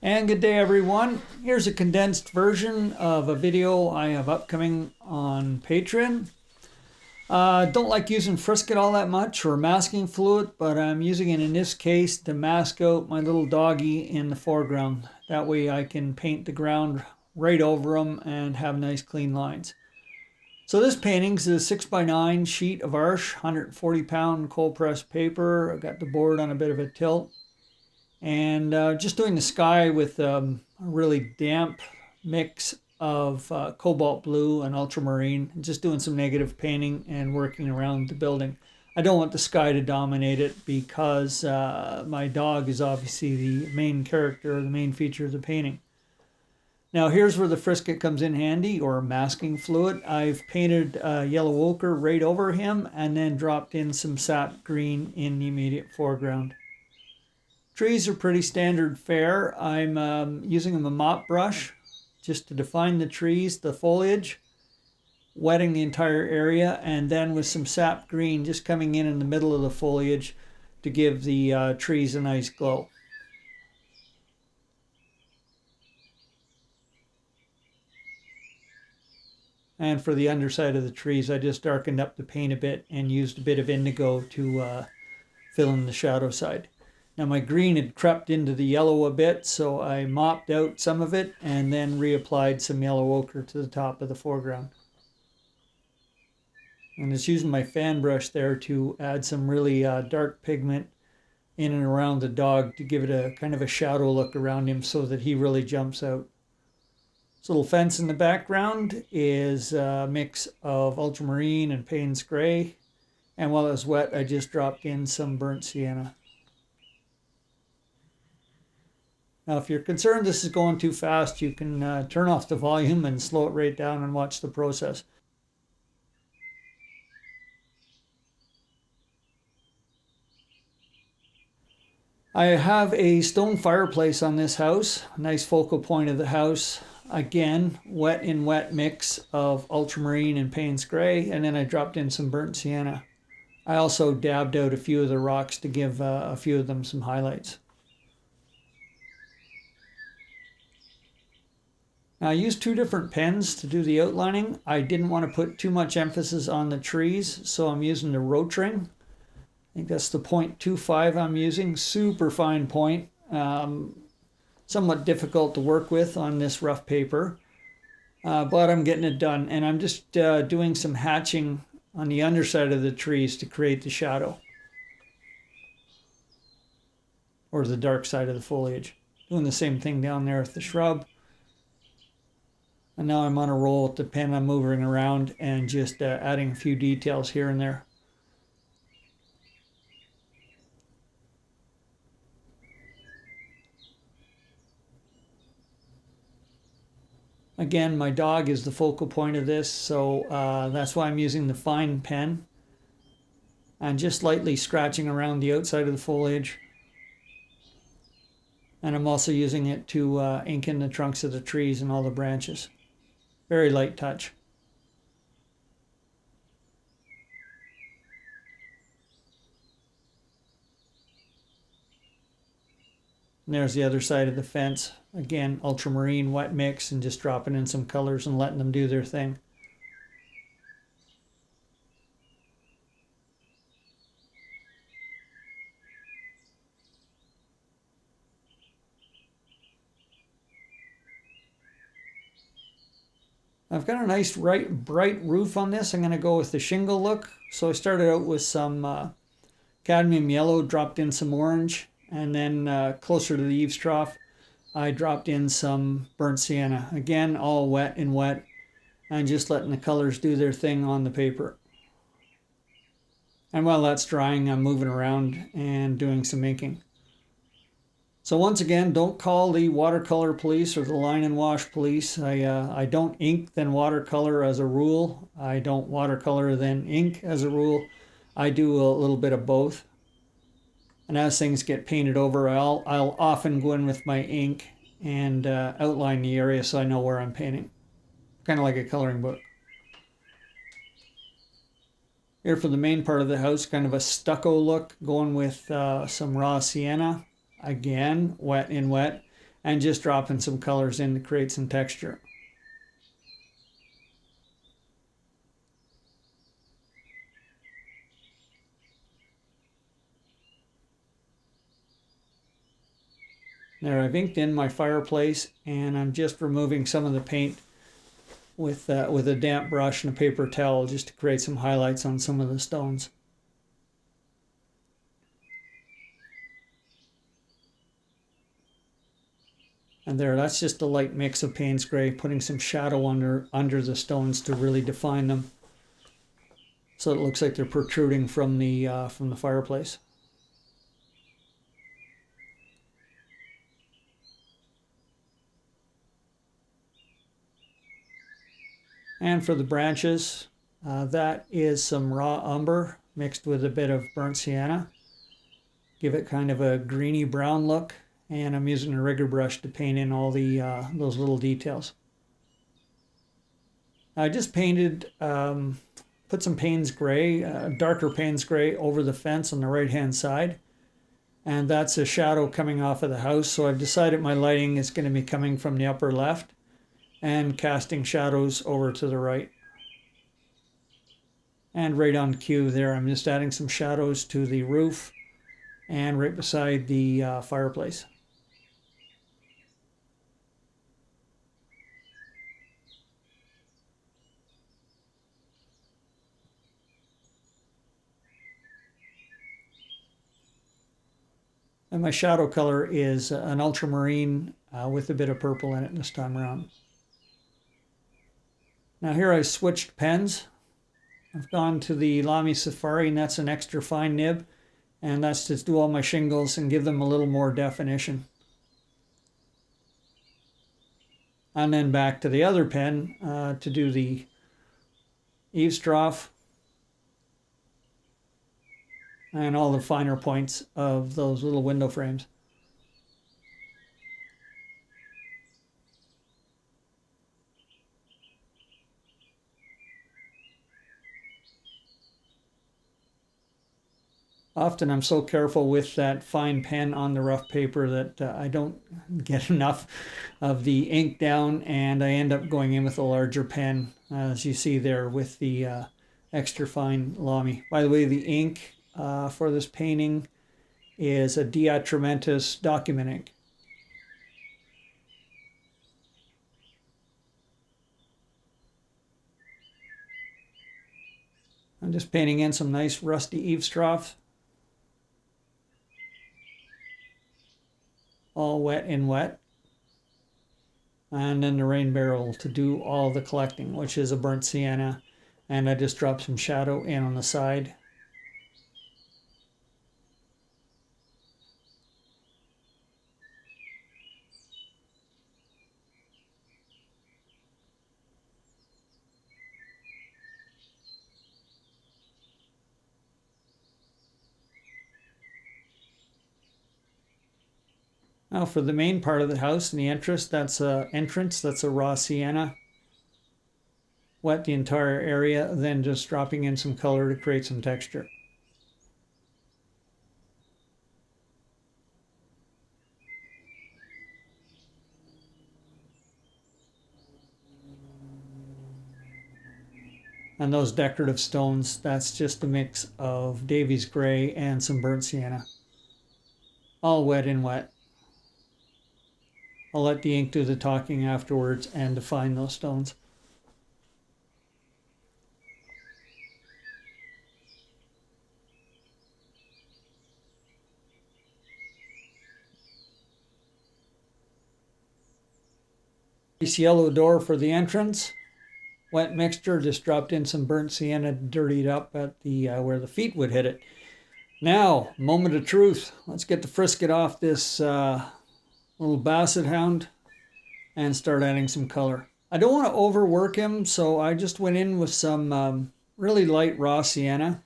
And good day everyone. Here's a condensed version of a video I have upcoming on Patreon. Don't like using Frisket all that much or masking fluid, but I'm using it in this case to mask out my little doggy in the foreground. That way I can paint the ground right over him and have nice clean lines. So this painting is a 6x9 sheet of Arches, 140 pound cold pressed paper. I've got the board on a bit of a tilt. And just doing the sky with a really damp mix of cobalt blue and ultramarine, and just doing some negative painting and working around the building. I don't want the sky to dominate it because my dog is obviously the main character, the main feature of the painting. Now here's where the Frisket comes in handy, or masking fluid. I've painted yellow ochre right over him and then dropped in some sap green in the immediate foreground. Trees are pretty standard fare. I'm using a mop brush just to define the trees, the foliage, wetting the entire area, and then with some sap green just coming in the middle of the foliage to give the trees a nice glow. And for the underside of the trees, I just darkened up the paint a bit and used a bit of indigo to fill in the shadow side. Now my green had crept into the yellow a bit, so I mopped out some of it and then reapplied some yellow ochre to the top of the foreground. And just using my fan brush there to add some really dark pigment in and around the dog to give it a kind of a shadow look around him so that he really jumps out. This little fence in the background is a mix of ultramarine and Payne's gray. And while it was wet, I just dropped in some burnt sienna. Now, if you're concerned this is going too fast, you can turn off the volume and slow it right down and watch the process. I have a stone fireplace on this house, a nice focal point of the house. Again, wet in wet mix of ultramarine and Payne's gray, and then I dropped in some burnt sienna. I also dabbed out a few of the rocks to give a few of them some highlights. Now, I used two different pens to do the outlining. I didn't want to put too much emphasis on the trees, so I'm using the Rotring. I think that's the 0.25 I'm using. Super fine point. Somewhat difficult to work with on this rough paper, but I'm getting it done. And I'm just doing some hatching on the underside of the trees to create the shadow, or the dark side of the foliage. Doing the same thing down there with the shrub. And now I'm on a roll with the pen. I'm moving around and just adding a few details here and there. Again, my dog is the focal point of this, so that's why I'm using the fine pen. And just lightly scratching around the outside of the foliage. And I'm also using it to ink in the trunks of the trees and all the branches. Very light touch. And there's the other side of the fence. Again, ultramarine wet mix and just dropping in some colors and letting them do their thing. I've got a nice bright roof on this. I'm going to go with the shingle look. So I started out with some cadmium yellow, dropped in some orange, and then closer to the eaves trough, I dropped in some burnt sienna. Again, all wet in wet, and just letting the colors do their thing on the paper. And while that's drying, I'm moving around and doing some inking. So once again, don't call the watercolor police or the line and wash police. I don't ink then watercolor as a rule. I don't watercolor then ink as a rule. I do a little bit of both. And as things get painted over, I'll often go in with my ink and outline the area so I know where I'm painting. Kind of like a coloring book. Here for the main part of the house, kind of a stucco look, going with some raw sienna. Again, wet in wet. and just dropping some colors in to create some texture. There, I've inked in my fireplace, and I'm just removing some of the paint with a damp brush and a paper towel just to create some highlights on some of the stones. And there, that's just a light mix of Payne's Gray, putting some shadow under the stones to really define them, so it looks like they're protruding from the fireplace. And for the branches, that is some raw umber mixed with a bit of burnt sienna. Give it kind of a greeny brown look, and I'm using a rigger brush to paint in all the those little details. I just painted, put some Payne's Gray, darker Payne's Gray over the fence on the right hand side, and that's a shadow coming off of the house, so I've decided my lighting is going to be coming from the upper left and casting shadows over to the right. And right on cue there, I'm just adding some shadows to the roof and right beside the fireplace. And my shadow color is an ultramarine with a bit of purple in it this time around. Now here I switched pens. I've gone to the Lamy Safari, and that's an extra fine nib, and that's to do all my shingles and give them a little more definition. And then back to the other pen to do the eaves trough and all the finer points of those little window frames. Often I'm so careful with that fine pen on the rough paper that I don't get enough of the ink down, and I end up going in with a larger pen, as you see there with the extra fine Lamy. By the way, the ink for this painting is a Diatramentis document ink. I'm just painting in some nice rusty eaves troughs, all wet in wet, and then the rain barrel to do all the collecting, which is a burnt sienna, and I just dropped some shadow in on the side. Now for the main part of the house and the entrance, that's a raw sienna. Wet the entire area, then just dropping in some color to create some texture. And those decorative stones, that's just a mix of Davies Gray and some burnt sienna. All wet in wet. I'll let the ink do the talking afterwards and define those stones. This yellow door for the entrance. Wet mixture, just dropped in some burnt sienna, dirtied up at the where the feet would hit it. Now, moment of truth. Let's get the frisket off this little basset hound and start adding some color. I don't want to overwork him, so I just went in with some really light raw sienna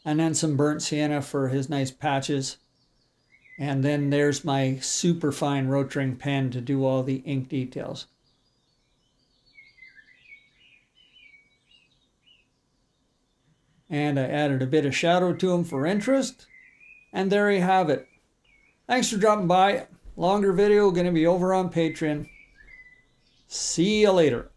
and then some burnt sienna for his nice patches. And then there's my super fine rotring pen to do all the ink details. And I added a bit of shadow to him for interest. And there you have it. Thanks for dropping by. Longer video going to be over on Patreon. See you later.